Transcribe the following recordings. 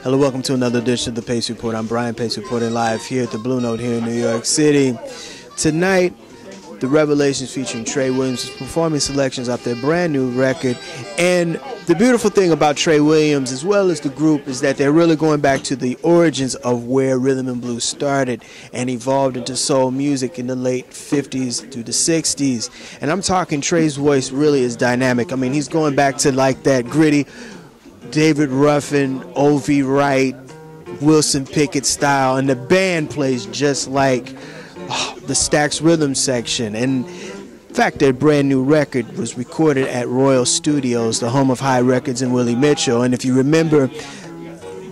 Hello, welcome to another edition of the Pace Report. I'm Brian Pace reporting live here at the Blue Note here in New York City. Tonight, the Revelations featuring Tre Williams is performing selections off their brand new record. And the beautiful thing about Tre Williams, as well as the group, is that they're really going back to the origins of where rhythm and blues started and evolved into soul music in the late 50s through the 60s. And I'm talking Tre's voice really is dynamic. I mean, he's going back to like that gritty David Ruffin, O.V. Wright, Wilson Pickett style, and the band plays just like the Stax rhythm section. And in fact, their brand new record was recorded at Royal Studios, the home of High Records and Willie Mitchell. And if you remember,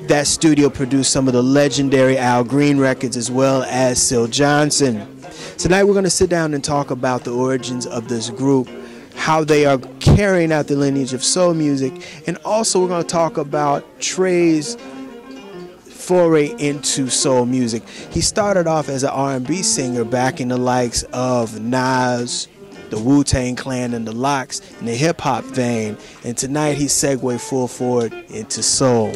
that studio produced some of the legendary Al Green records as well as Syl Johnson. Tonight we're going to sit down and talk about the origins of this group, how they are carrying out the lineage of soul music, and also we're going to talk about Tre's foray into soul music. He started off as an R&B singer back in the likes of Nas, the Wu-Tang Clan, and the Lox in the hip-hop vein, and tonight he segued full forward into soul.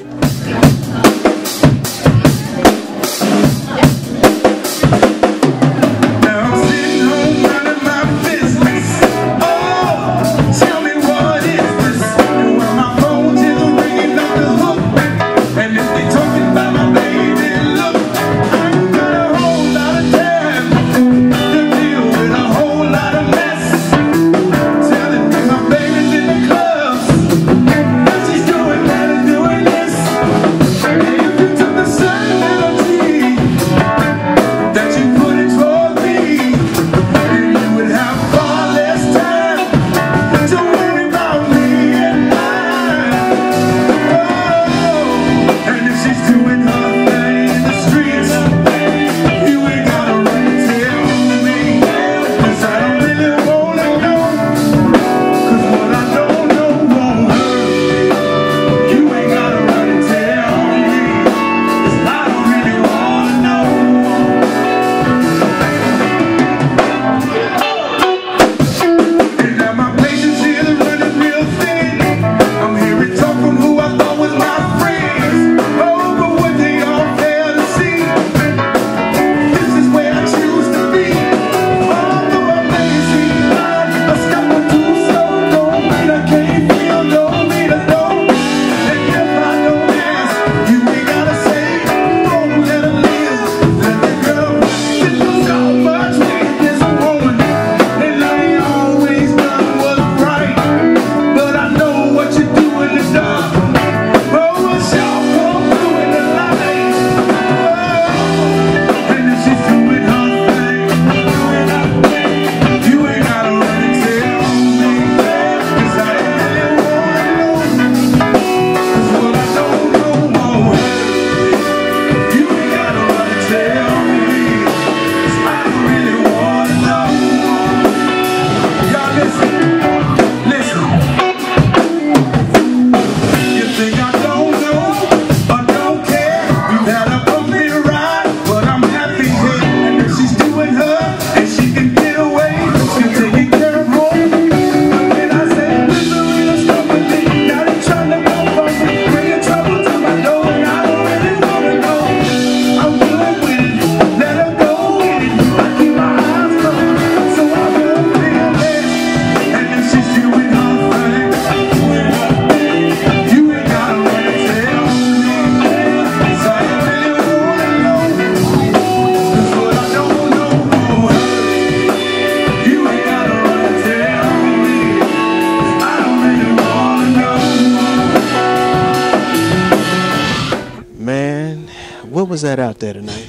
Was that out there tonight?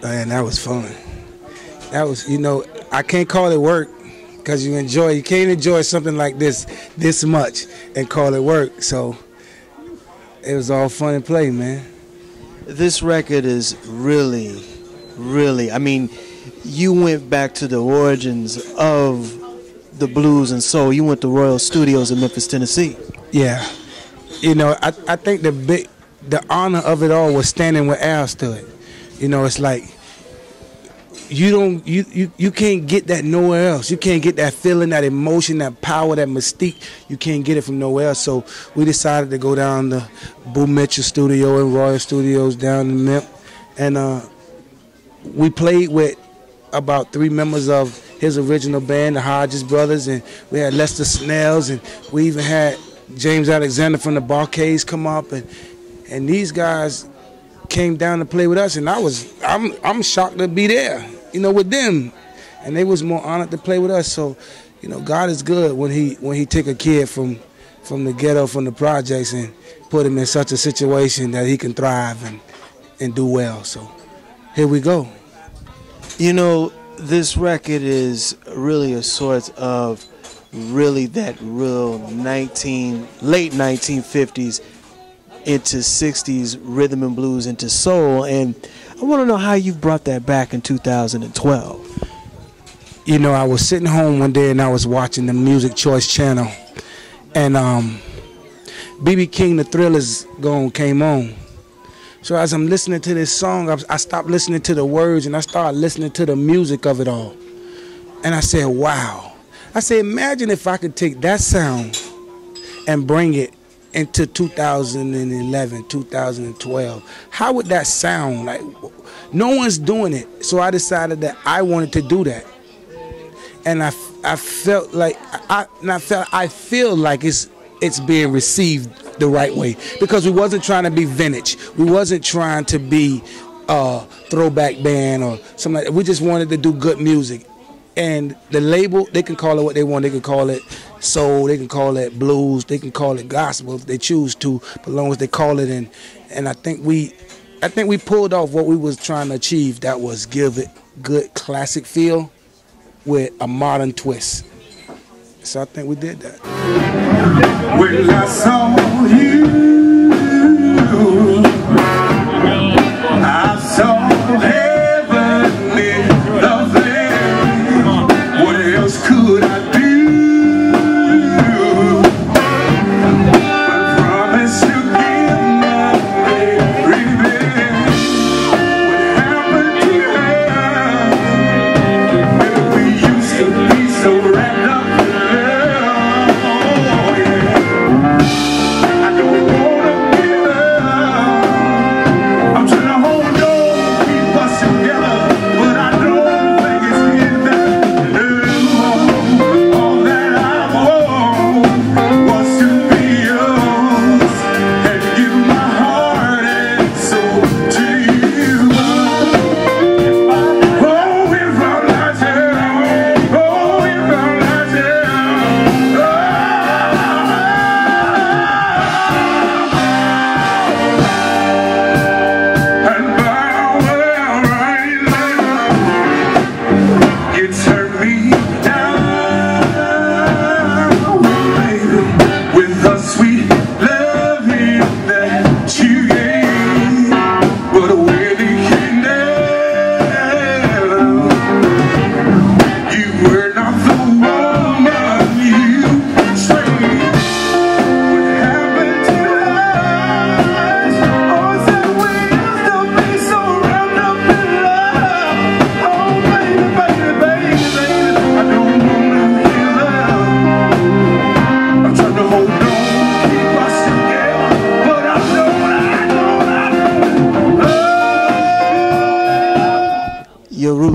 Man, that was fun. That was, you know, I can't call it work because you can't enjoy something like this much and call it work. So it was all fun and play, man. This record is really, I mean, you went back to the origins of the blues and soul. You went to Royal Studios in Memphis, Tennessee. Yeah. You know, I think the honor of it all was standing where Al stood. You know, it's like you can't get that nowhere else. You can't get that feeling, that emotion, that power, that mystique. You can't get it from nowhere else. So we decided to go down to Willie Mitchell studio and Royal Studios down in Memphis, and we played with about 3 members of his original band, the Hodges Brothers, and we had Lester Snell, and we even had James Alexander from the Barcades come up, and these guys came down to play with us, and I'm shocked to be there, with them, and they was more honored to play with us. So, God is good when he take a kid from the ghetto, from the projects, and put him in such a situation that he can thrive and do well. So here we go. This record is really a sort of that real late 1950s into 60s rhythm and blues into soul, and I want to know how you brought that back in 2012. I was sitting home one day and I was watching the Music Choice channel, and B.B. King, The Thriller's came on. So as I'm listening to this song, I stopped listening to the words and I started listening to the music of it all. And I said, wow. I said, imagine if I could take that sound and bring it into 2011, 2012. How would that sound? Like, no one's doing it. So I decided that I wanted to do that. And I felt like, I feel like it's being received the right way, because we wasn't trying to be vintage. We wasn't trying to be a throwback band or something like that. We just wanted to do good music. And the label, they can call it what they want. They can call it soul, they can call it blues, they can call it gospel if they choose to, but as long as they call it. And I think we pulled off what we was trying to achieve. That was give it good classic feel with a modern twist. So I think we did that. When I saw you, I saw heavenly, lovely. What else could I do? But promise to give my revenge. What happened to her? We used to be so wrapped up.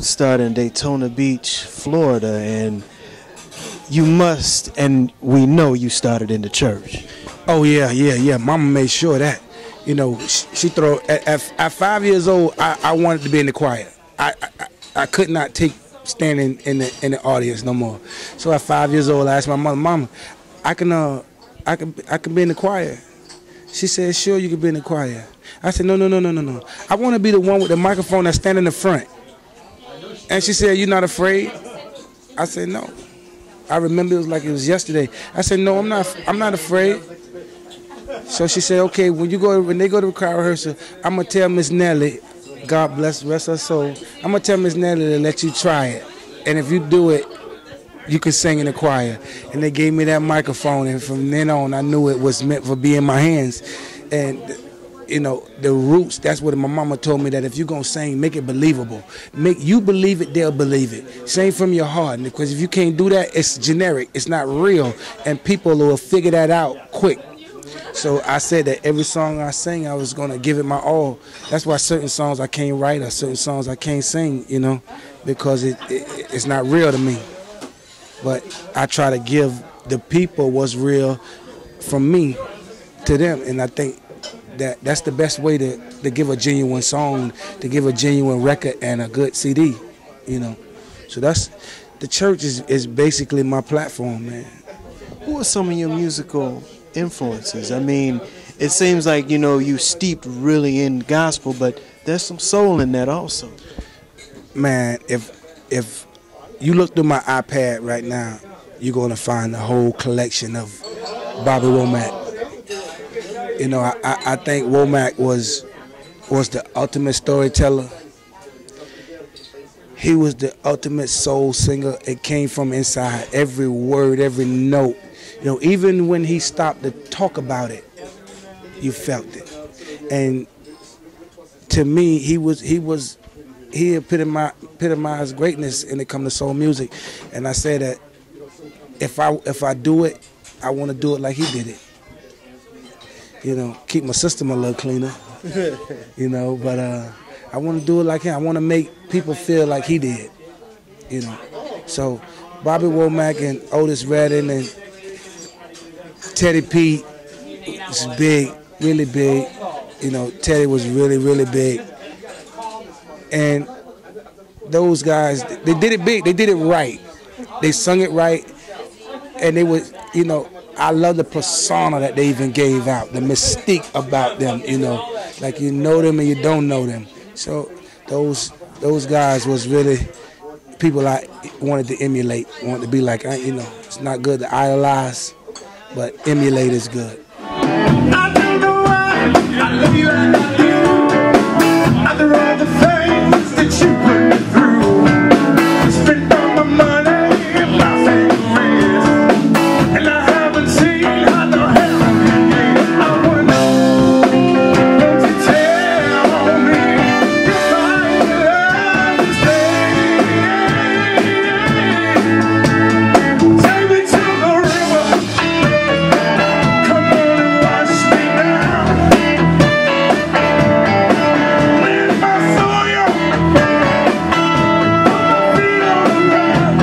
Started in Daytona Beach, Florida, and you must, and we know you started in the church. Oh yeah. Mama made sure that, she throw at 5 years old. I wanted to be in the choir. I could not take standing in the audience no more. So at 5 years old, I asked my mother, Mama, I can be in the choir. She said, sure, you can be in the choir. I said, no. I want to be the one with the microphone that stand in the front. And she said, you're not afraid? I said, no. I remember it was like it was yesterday. I said, no, I'm not afraid. So she said, okay, when they go to choir rehearsal, I'm gonna tell Miss Nellie, God bless, rest her soul, I'm gonna tell Miss Nellie to let you try it. And if you do it, you can sing in the choir. And they gave me that microphone, and from then on I knew it was meant for be in my hands. And you know, the roots. That's what my mama told me, that if you're gonna sing, make it believable. Make you believe it, they'll believe it. Sing from your heart, because if you can't do that, it's generic. It's not real, and people will figure that out quick. So I said that every song I sing, I was gonna give it my all. That's why certain songs I can't write, or certain songs I can't sing, you know, because it's not real to me. But I try to give the people what's real from me to them, and I think that's the best way to give a genuine song, to give a genuine record and a good CD, you know. So that's, the church is basically my platform, man. Who are some of your musical influences? I mean, it seems like, you know, you steeped really in gospel, but there's some soul in that also. Man, if you look through my iPad right now, you're gonna find a whole collection of Bobby Womack. You know, I think Womack was the ultimate storyteller. He was the ultimate soul singer. It came from inside, every word, every note. You know, even when he stopped to talk about it, you felt it. And to me, he epitomized greatness when it comes to soul music. And I said that if I do it, I want to do it like he did it. You know, keep my system a little cleaner. You know, but I want to do it like him. I want to make people feel like he did. You know, so Bobby Womack and Otis Redding and Teddy P was big, really big. You know, Teddy was really, really big. And those guys, they did it big. They did it right. They sung it right. And they would, you know, I love the persona that they even gave out, the mystique about them, you know. Like, you know them and you don't know them. So those guys was really people I wanted to emulate, wanted to be like. You know, it's not good to idolize, but emulate is good. I don't know why I love you like I do. After all the things that you put me through, spent all my money and my favorites, and I haven't seen how the hell you did. I wanna know, won't you tell me if I love to stay? Take me to the river. Come on and wash me down. Let my soil put my feet on the ground.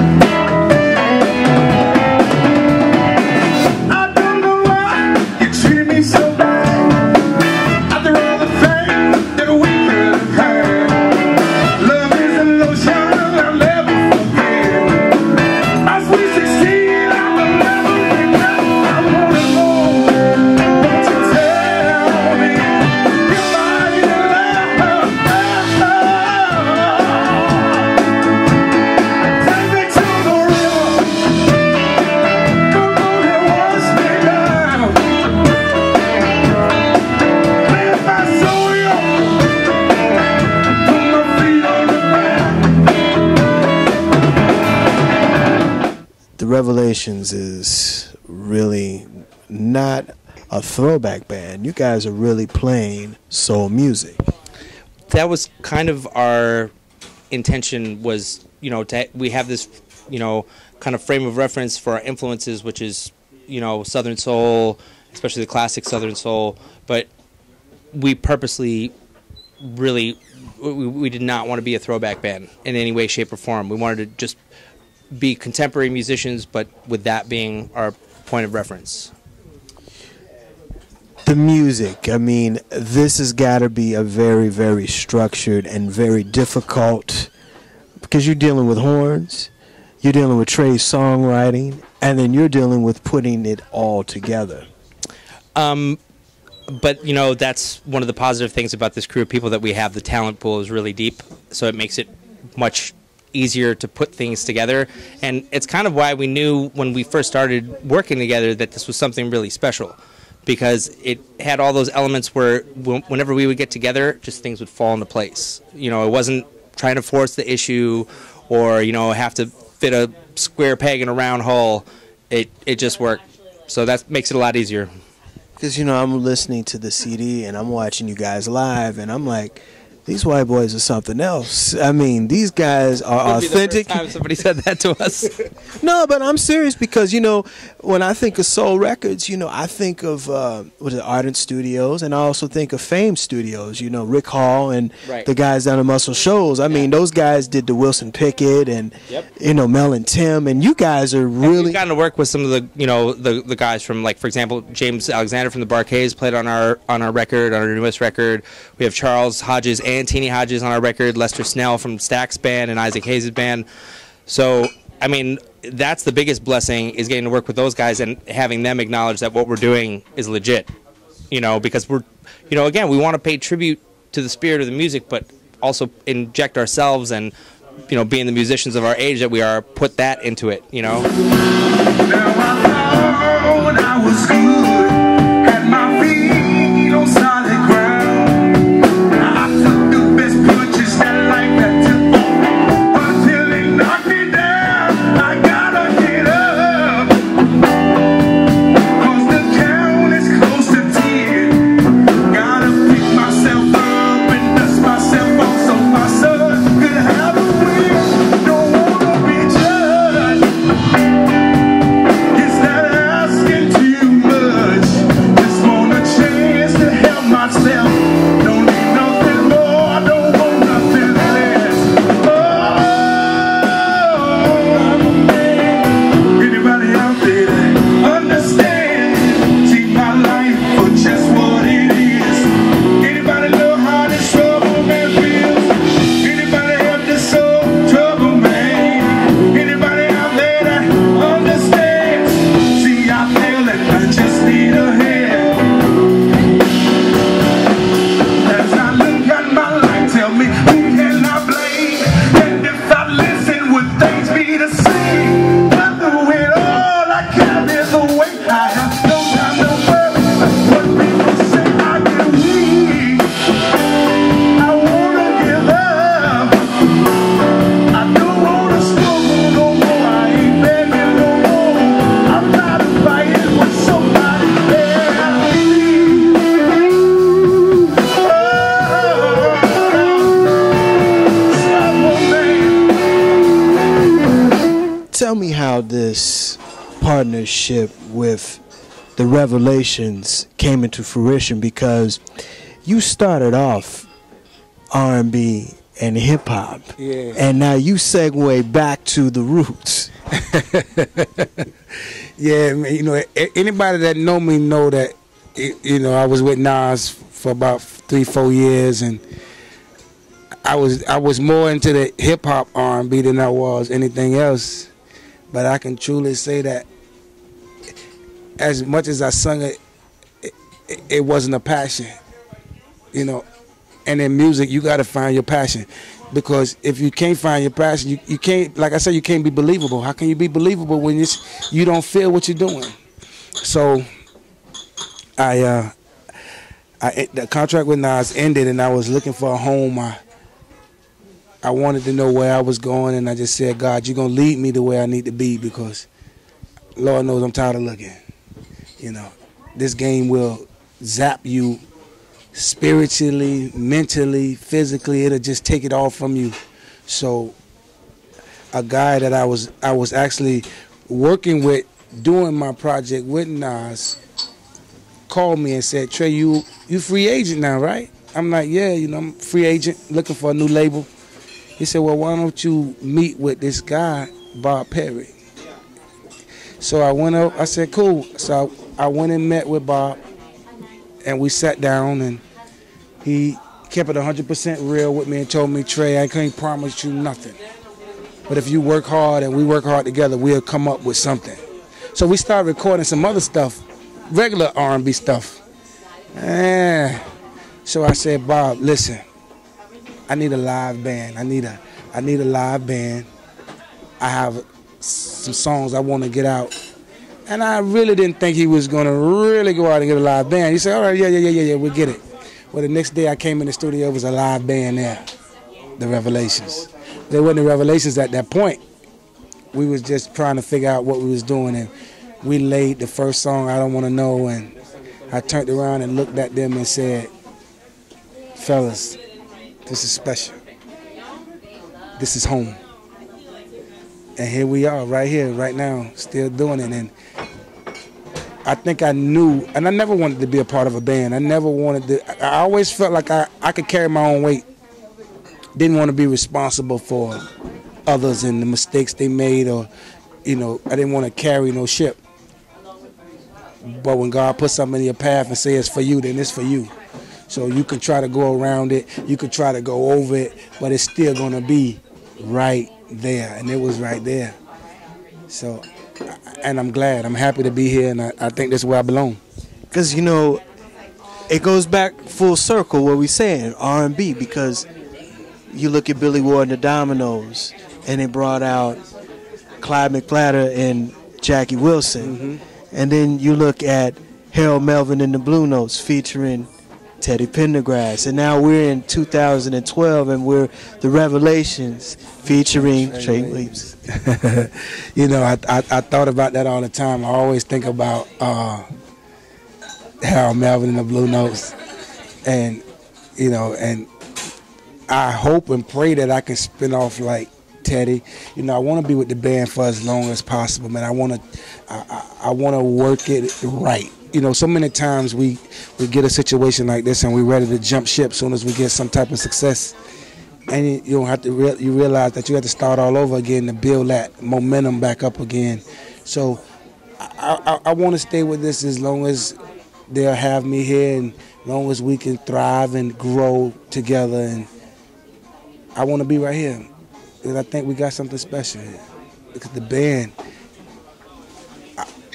I don't know why you treat me so bad. After all the things that we could have had, love is an ocean I'll never forget. As we succeed, I will never regret. I wanna know, won't you tell me if I love? Take me to the river. Come on and wash me down. Let my soul put my feet on the ground. The Revelations is really not a throwback band. You guys are really playing soul music. That was kind of our intention, was, you know, we have this, you know, kind of frame of reference for our influences, which is, you know, Southern soul, especially the classic Southern soul, but we purposely really, we did not want to be a throwback band in any way, shape, or form. We wanted to just be contemporary musicians, but with that being our point of reference. The music, I mean, this has got to be a very, very structured and very difficult, because you're dealing with horns, you're dealing with Tre's songwriting, and then you're dealing with putting it all together. But, you know, that's one of the positive things about this crew of people, that we have. The talent pool is really deep, so it makes it much easier to put things together. And it's kind of why we knew when we first started working together that this was something really special, because it had all those elements where whenever we would get together, just things would fall into place. You know, it wasn't trying to force the issue or, you know, have to fit a square peg in a round hole. It just worked. So that makes it a lot easier. Because, you know, I'm listening to the CD and I'm watching you guys live, and I'm like, these white boys are something else. I mean, these guys are authentic. The first time somebody said that to us. No, but I'm serious because, you know, when I think of soul records, you know, I think of Ardent Studios, and I also think of Fame Studios. You know, Rick Hall and the guys down at Muscle Shoals. I mean, those guys did the Wilson Pickett and you know, Mel and Tim, and you guys are really. And we've gotten to work with some of the, you know, the guys from, like, for example, James Alexander from the Barkays played on our record, on our newest record. We have Charles Hodges and Teeny Hodges on our record, Lester Snell from Stax band and Isaac Hayes' band. So, I mean, that's the biggest blessing, is getting to work with those guys and having them acknowledge that what we're doing is legit. You know, because we're, you know, again, we want to pay tribute to the spirit of the music, but also inject ourselves and, you know, being the musicians of our age that we are, put that into it, you know. Now I thought I was good, had my feet on solid ground. Tell me how this partnership with the Revelations came into fruition, because you started off R&B and hip hop, and now you segue back to the roots. Yeah, man, you know, anybody that know me know that, you know, I was with Nas for about 3-4 years, and I was more into the hip hop R&B than I was anything else. But I can truly say that as much as I sung it, it wasn't a passion, you know. And in music, you got to find your passion, because if you can't find your passion, you can't, like I said, you can't be believable. How can you be believable when you don't feel what you're doing? So the contract with Nas ended, and I was looking for a home. I wanted to know where I was going, and I just said, God, you're going to lead me the way I need to be, because Lord knows I'm tired of looking. You know, this game will zap you spiritually, mentally, physically. It'll just take it all from you. So a guy that I was actually working with, doing my project with Nas, called me and said, Tre, you free agent now, right? I'm like, yeah, you know, I'm free agent, looking for a new label. He said, well, why don't you meet with this guy, Bob Perry? So I went up, I said, cool. So I went and met with Bob, and we sat down, and he kept it 100% real with me and told me, Tre, I can't promise you nothing. But if you work hard and we work hard together, we'll come up with something. So we started recording some other stuff, regular R&B stuff. So I said, Bob, listen, I need a live band. I need a live band. I have some songs I want to get out. And I really didn't think he was going to really go out and get a live band. He said, all right, yeah, we'll get it. Well, the next day I came in the studio, it was a live band there, the Revelations. There wasn't the Revelations at that point. We was just trying to figure out what we was doing, and we laid the first song, I Don't Want to Know, and I turned around and looked at them and said, fellas, this is special. This is home. And here we are, right here, right now, still doing it. And I think I knew, and I never wanted to be a part of a band. I never wanted to, I always felt like I could carry my own weight. Didn't want to be responsible for others and the mistakes they made, or, you know, I didn't want to carry no ship. But when God puts something in your path and says it's for you, then it's for you. So you can try to go around it, you could try to go over it, but it's still going to be right there, and it was right there. So, and I'm glad, I'm happy to be here, and I think that's where I belong. Because, you know, it goes back full circle what we saying, R&B, because you look at Billy Ward and the Dominoes, and they brought out Clyde McPlatter and Jackie Wilson. And then you look at Harold Melvin and the Blue Notes featuring Teddy Pendergrass. And now we're in 2012, and we're the Revelations featuring Tre Williams. You know, I thought about that all the time. I always think about Harold Melvin and the Blue Notes. And, you know, and I hope and pray that I can spin off like Teddy. You know, I want to be with the band for as long as possible, man. I want to work it right. You know, so many times we get a situation like this and we're ready to jump ship as soon as we get some type of success, and you don't have to. You realize that you have to start all over again to build that momentum back up again. So I want to stay with this as long as they'll have me here, and as long as we can thrive and grow together. And I want to be right here. And I think we got something special here. Because the band,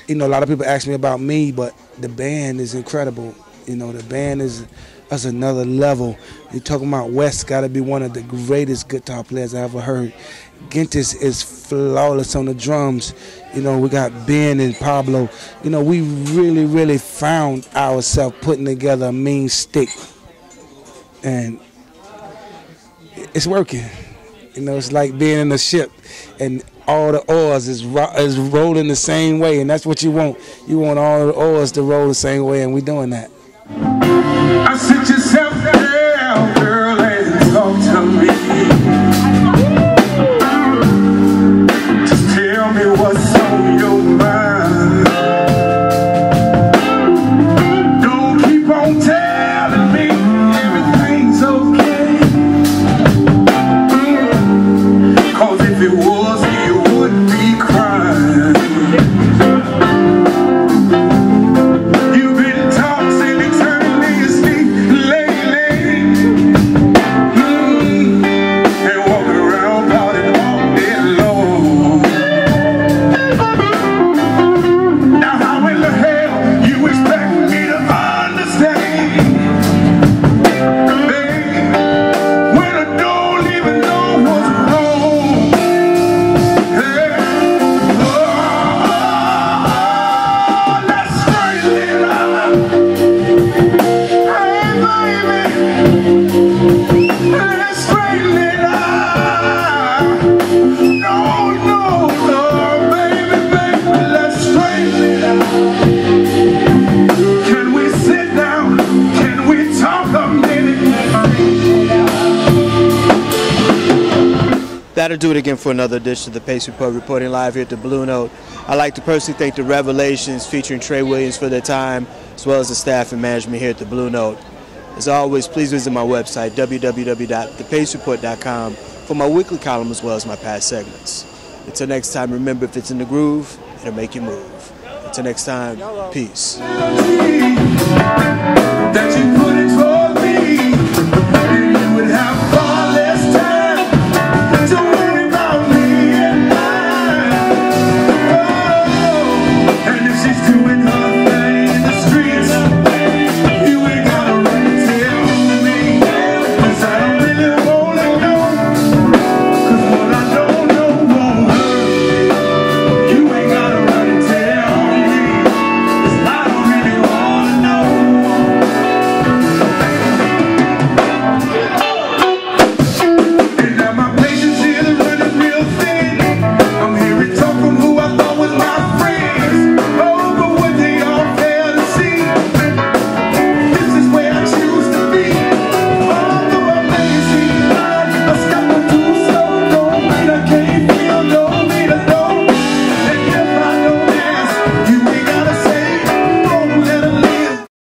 you know, a lot of people ask me about me, but the band is incredible. You know, the band is another level. You're talking about Wes, got to be one of the greatest guitar players I ever heard. Gintis is flawless on the drums. You know, we got Ben and Pablo. You know, we really, really found ourselves putting together a mean stick. And it's working. You know, it's like being in a ship, and all the oars is rolling the same way, and that's what you want. You want all the oars to roll the same way, and we're doing that. I sit yourself down, girl, and talk to me. Just tell me what's on your mind. Don't keep on telling me everything's okay. 'Cause if it was, you would be crying. You've been tossing and turning me asleep lately, and walking around pouting all day long. Now how in the hell you expect me to understand, babe, when I don't even know what's wrong? Hey, let's straighten it out. Hey, baby, let's straighten it out. No, baby, let's straighten it out. Can we sit down? Can we talk a minute? That'll do it again for another edition of the Pace Report, reporting live here at the Blue Note. I'd like to personally thank the Revelations featuring Tre Williams for their time, as well as the staff and management here at the Blue Note. As always, please visit my website, www.thepacereport.com, for my weekly column as well as my past segments. Until next time, remember, if it's in the groove, it'll make you move. Until next time, peace. That you put it